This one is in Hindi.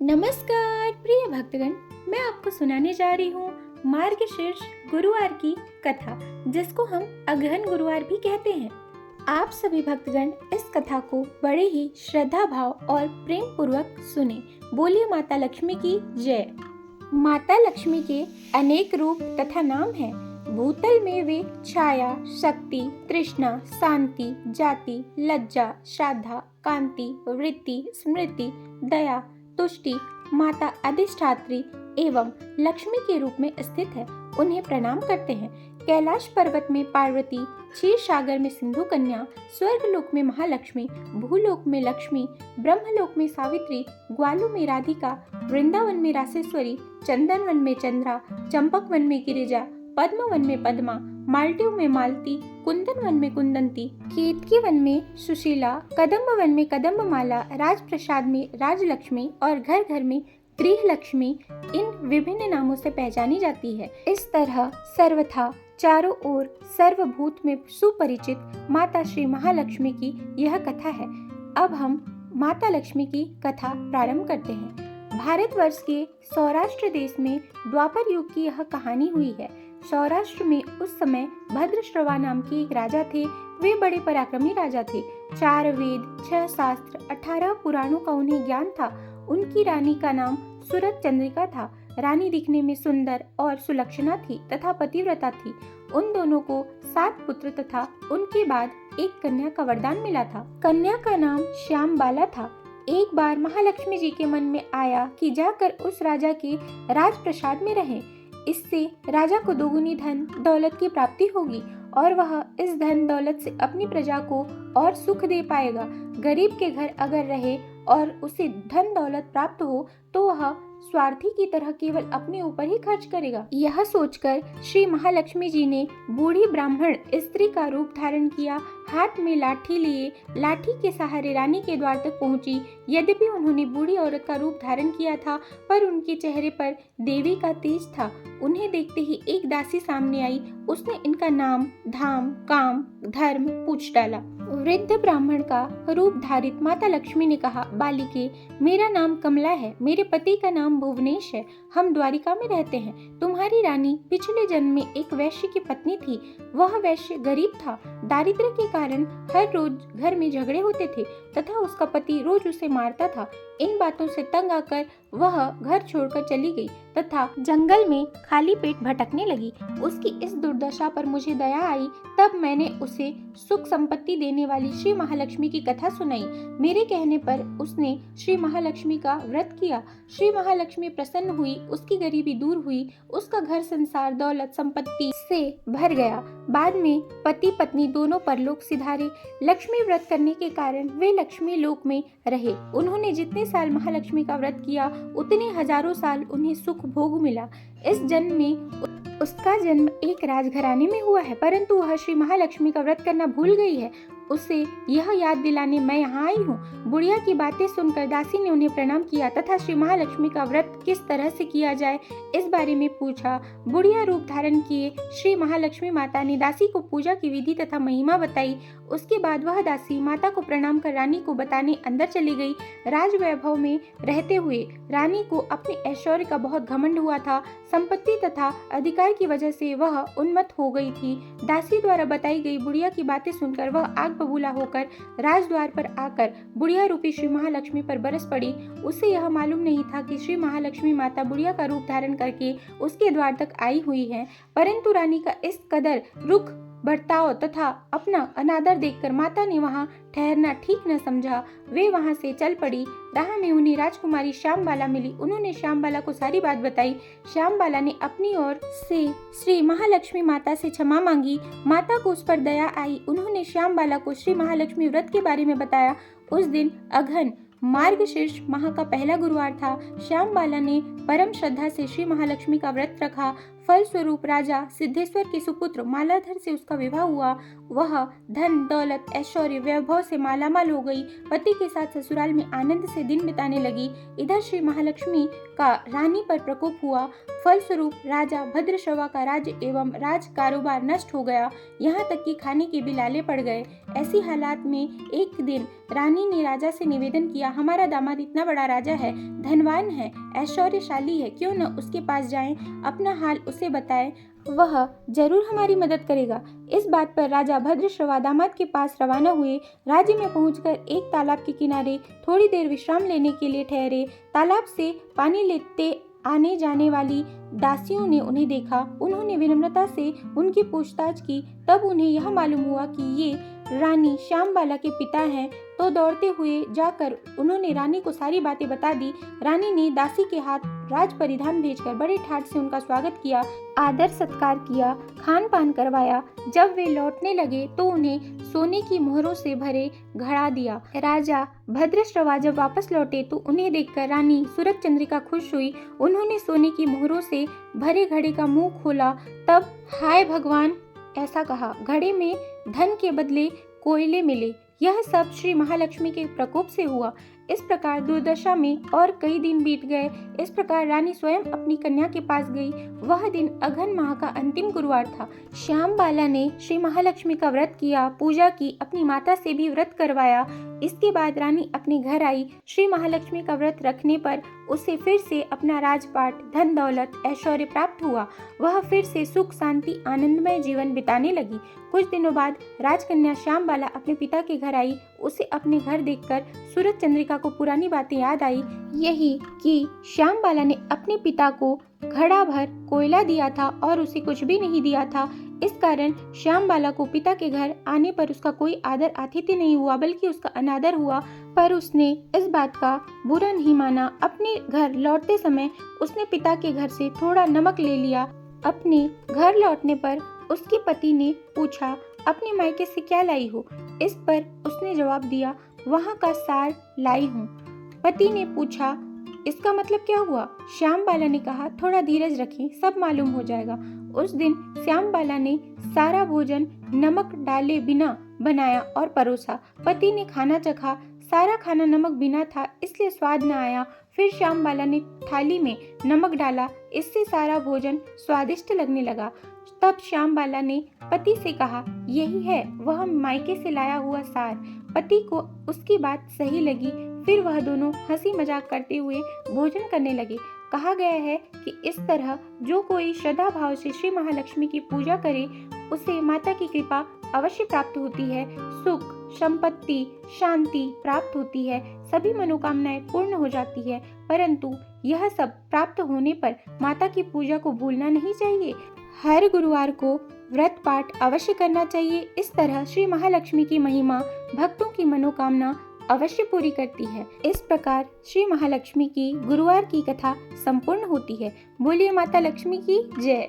नमस्कार प्रिय भक्तगण, मैं आपको सुनाने जा रही हूँ मार्गशीर्ष गुरुवार की कथा, जिसको हम अगहन गुरुवार भी कहते हैं। आप सभी भक्तगण इस कथा को बड़े ही श्रद्धा भाव और प्रेम पूर्वक सुने। बोलिए माता लक्ष्मी की जय। माता लक्ष्मी के अनेक रूप तथा नाम हैं। भूतल में वे छाया, शक्ति, तृष्णा, शांति, जाति, लज्जा, श्रद्धा, कांति, वृत्ति, स्मृति, दया, तुष्टि, माता अधिष्ठात्री एवं लक्ष्मी के रूप में स्थित है। उन्हें प्रणाम करते हैं। कैलाश पर्वत में पार्वती, क्षीर सागर में सिंधु कन्या, स्वर्गलोक में महालक्ष्मी, भूलोक में लक्ष्मी, ब्रह्मलोक में सावित्री, ग्वालों में राधिका, वृंदावन में रासेश्वरी, चंदन वन में चंद्रा, चंपक वन में गिरिजा, पद्म वन में पद्मा, माल्टिव में मालती, कुंदन वन में कुंदंती, केतकी वन में सुशीला, कदम्ब वन में कदम्बमाला, राजप्रसाद में राजलक्ष्मी और घर घर में गृह लक्ष्मी इन विभिन्न नामों से पहचानी जाती है। इस तरह सर्वथा चारों ओर सर्वभूत में सुपरिचित माता श्री महालक्ष्मी की यह कथा है। अब हम माता लक्ष्मी की कथा प्रारंभ करते हैं। भारतवर्ष के सौराष्ट्र देश में द्वापर युग की यह कहानी हुई है। सौराष्ट्र में उस समय भद्रश्रवा नाम के एक राजा थे। वे बड़े पराक्रमी राजा थे। 4 वेद, 6 शास्त्र, 18 पुराणों का उन्हें ज्ञान था। उनकी रानी का नाम सूरत चंद्रिका था। रानी दिखने में सुंदर और सुलक्षणा थी तथा पतिव्रता थी। उन दोनों को 7 पुत्र तथा उनके बाद एक कन्या का वरदान मिला था। कन्या का नाम श्यामबाला था। एक बार महालक्ष्मी जी के मन में आया कि जाकर उस राजा के राजप्रसाद में रहें। इससे राजा को दोगुनी धन दौलत की प्राप्ति होगी और वह इस धन दौलत से अपनी प्रजा को और सुख दे पाएगा। गरीब के घर अगर रहे और उसे धन दौलत प्राप्त हो तो वह स्वार्थी की तरह केवल अपने ऊपर ही खर्च करेगा। यह सोचकर श्री महालक्ष्मी जी ने बूढ़ी ब्राह्मण स्त्री का रूप धारण किया। हाथ में लाठी लिए लाठी के सहारे रानी के द्वार तक पहुंची। यद्यपि उन्होंने बूढ़ी औरत का रूप धारण किया था, पर उनके चेहरे पर देवी का तेज था। उन्हें देखते ही एक दासी सामने आई। उसने इनका नाम, धाम, काम, धर्म पूछ डाला। वृद्ध ब्राह्मण का रूप धारित माता लक्ष्मी ने कहा, बालिके, मेरा नाम कमला है। मेरे पति का नाम भुवनेश है। हम द्वारिका में रहते हैं। तुम्हारी रानी पिछले जन्म में एक वैश्य की पत्नी थी। वह वैश्य गरीब था। दारिद्र्य के कारण हर रोज घर में झगड़े होते थे तथा उसका पति रोज उसे मारता था। इन बातों से तंग आकर वह घर छोड़कर चली गई तथा जंगल में खाली पेट भटकने लगी। उसकी इस दुर्दशा पर मुझे दया आई। तब मैंने उसे सुख संपत्ति देने वाली श्री महालक्ष्मी की कथा सुनाई। मेरे कहने पर उसने श्री महालक्ष्मी का व्रत किया। श्री महालक्ष्मी प्रसन्न हुई। उसकी गरीबी दूर हुई। उसका घर संसार दौलत संपत्ति से भर गया। बाद में पति पत्नी दोनों परलोक सिधारे। लक्ष्मी व्रत करने के कारण वे लक्ष्मी लोक में रहे। उन्होंने जितने साल महालक्ष्मी का व्रत किया उतने हजारों साल उन्हें सुख भोग मिला। इस जन्म में उसका जन्म एक राजघराने में हुआ है, परंतु वह श्री महालक्ष्मी का व्रत करना भूल गई है। उसे यह याद दिलाने मैं यहाँ आई हूँ। बुढ़िया की बातें सुनकर दासी ने उन्हें प्रणाम किया तथा श्री महालक्ष्मी का व्रत किस तरह से किया जाए इस बारे में पूछा। बुढ़िया रूप धारण किए श्री महालक्ष्मी माता ने दासी को पूजा की विधि तथा महिमा बताई। उसके बाद वह दासी माता को प्रणाम कर रानी को बताने अंदर चली गई। राज वैभव में रहते हुए रानी को अपने ऐश्वर्य का बहुत घमंड हुआ था। संपत्ति तथा अधिकार की वजह से वह उन्मत्त हो गई थी। दासी द्वारा बताई गई बुढ़िया की बातें सुनकर वह आग बबूला होकर राजद्वार पर आकर बुढ़िया रूपी श्री महालक्ष्मी पर बरस पड़ी। उसे यह मालूम नहीं था कि श्री महालक्ष्मी माता बुढ़िया का रूप धारण करके उसके द्वार तक आई हुई है, परंतु रानी का इस कदर रुख बर्ताव तथा अपना अनादर देखकर माता ने वहां ठहरना ठीक न समझा। वे वहां से चल पड़ी। राह में उन्हें राजकुमारी श्यामबाला मिली। उन्होंने श्यामबाला को सारी बात बताई। श्यामबाला ने अपनी ओर से श्री महालक्ष्मी माता से क्षमा मांगी। माता को उस पर दया आई। उन्होंने श्यामबाला को श्री महालक्ष्मी व्रत के बारे में बताया। उस दिन अघन मार्गशीर्ष माह का पहला गुरुवार था। श्यामबाला ने परम श्रद्धा से श्री महालक्ष्मी का व्रत रखा। फल स्वरूप राजा सिद्धेश्वर के सुपुत्र मालाधर से उसका विवाह हुआ। वह धन दौलत ऐश्वर्य वैभव से मालामाल हो गई। पति के साथ ससुराल में आनंद से दिन बिताने लगी। इधर श्री महालक्ष्मी का रानी पर प्रकोप हुआ। फल स्वरूप राजा भद्रश्रवा का राज्य एवं राज कारोबार नष्ट हो गया। यहाँ तक कि खाने के भी लाले पड़ गए। ऐसी हालात में एक दिन रानी ने राजा से निवेदन किया, हमारा दामाद इतना बड़ा राजा है, धनवान है, ऐश्वर्यशाली है, क्यों न उसके पास जाएं, अपना हाल उसे बताएं, वह जरूर हमारी मदद करेगा। इस बात पर राजा भद्रश्रवा दामाद के पास रवाना हुए। राज्य में पहुंचकर एक तालाब के किनारे थोड़ी देर विश्राम लेने के लिए ठहरे। तालाब से पानी लेते आने जाने वाली दासियों ने उन्हें देखा। उन्होंने विनम्रता से उनकी पूछताछ की। तब उन्हें यह मालूम हुआ कि ये रानी श्यामबाला के पिता हैं। तो दौड़ते हुए जाकर उन्होंने रानी को सारी बातें बता दी। रानी ने दासी के हाथ राज परिधान भेजकर बड़े ठाट से उनका स्वागत किया, आदर सत्कार किया, खान पान करवाया। जब वे लौटने लगे तो उन्हें सोने की मोहरों से भरे घड़ा दिया। राजा भद्रश्रवा जब वापस लौटे तो उन्हें देखकर रानी सूरज चंद्रिका खुश हुई। उन्होंने सोने की मोहरों से भरे घड़े का मुंह खोला। तब हाय भगवान ऐसा कहा, घड़े में धन के बदले कोयले मिले। यह सब श्री महालक्ष्मी के प्रकोप से हुआ। इस प्रकार दुर्दशा में और कई दिन बीत गए। इस प्रकार रानी स्वयं अपनी कन्या के पास गई। वह दिन अघन माह का अंतिम गुरुवार था। श्यामबाला ने श्री महालक्ष्मी का व्रत किया, पूजा की, अपनी माता से भी व्रत करवाया। इसके बाद रानी अपने घर आई। श्री महालक्ष्मी का व्रत रखने पर उसे फिर से अपना राजपाट, धन दौलत, ऐश्वर्य प्राप्त हुआ। वह फिर से सुख शांति आनंदमय जीवन बिताने लगी। कुछ दिनों बाद राजकन्या श्यामबाला अपने पिता के घर आई। उसे अपने घर देखकर सूरज चंद्रिका को पुरानी बातें याद आई। यही कि श्यामबाला ने अपने पिता को घड़ा भर कोयला दिया था और उसे कुछ भी नहीं दिया था। इस कारण श्यामबाला को पिता के घर आने पर उसका कोई आदर आतिथ्य नहीं हुआ, बल्कि उसका अनादर हुआ। पर उसने इस बात का बुरा नहीं माना। अपने घर लौटते समय उसने पिता के घर से थोड़ा नमक ले लिया। अपने घर लौटने पर उसके पति ने पूछा, अपने मायके से क्या लाई हो? इस पर उसने जवाब दिया, वहाँ का सार लाई हूँ। पति ने पूछा, इसका मतलब क्या हुआ? श्यामबाला ने कहा, थोड़ा धीरज रखें, सब मालूम हो जाएगा। उस दिन श्यामबाला ने सारा भोजन नमक डाले बिना बनाया और परोसा। पति ने खाना चखा। सारा खाना नमक बिना था, इसलिए स्वाद न आया। फिर श्यामबाला ने थाली में नमक डाला, इससे सारा भोजन स्वादिष्ट लगने लगा। तब श्यामबाला ने पति से कहा, यही है वह मायके से लाया हुआ सार। पति को उसकी बात सही लगी। फिर वह दोनों हंसी मजाक करते हुए भोजन करने लगे। कहा गया है कि इस तरह जो कोई श्रद्धा भाव से श्री महालक्ष्मी की पूजा करे, उसे माता की कृपा अवश्य प्राप्त होती है। सुख, संपत्ति, शांति प्राप्त होती है, सभी मनोकामनाएं पूर्ण हो जाती है। परंतु यह सब प्राप्त होने पर माता की पूजा को भूलना नहीं चाहिए। हर गुरुवार को व्रत पाठ अवश्य करना चाहिए। इस तरह श्री महालक्ष्मी की महिमा भक्तों की मनोकामना अवश्य पूरी करती है। इस प्रकार श्री महालक्ष्मी की गुरुवार की कथा संपूर्ण होती है। बोलिए माता लक्ष्मी की जय।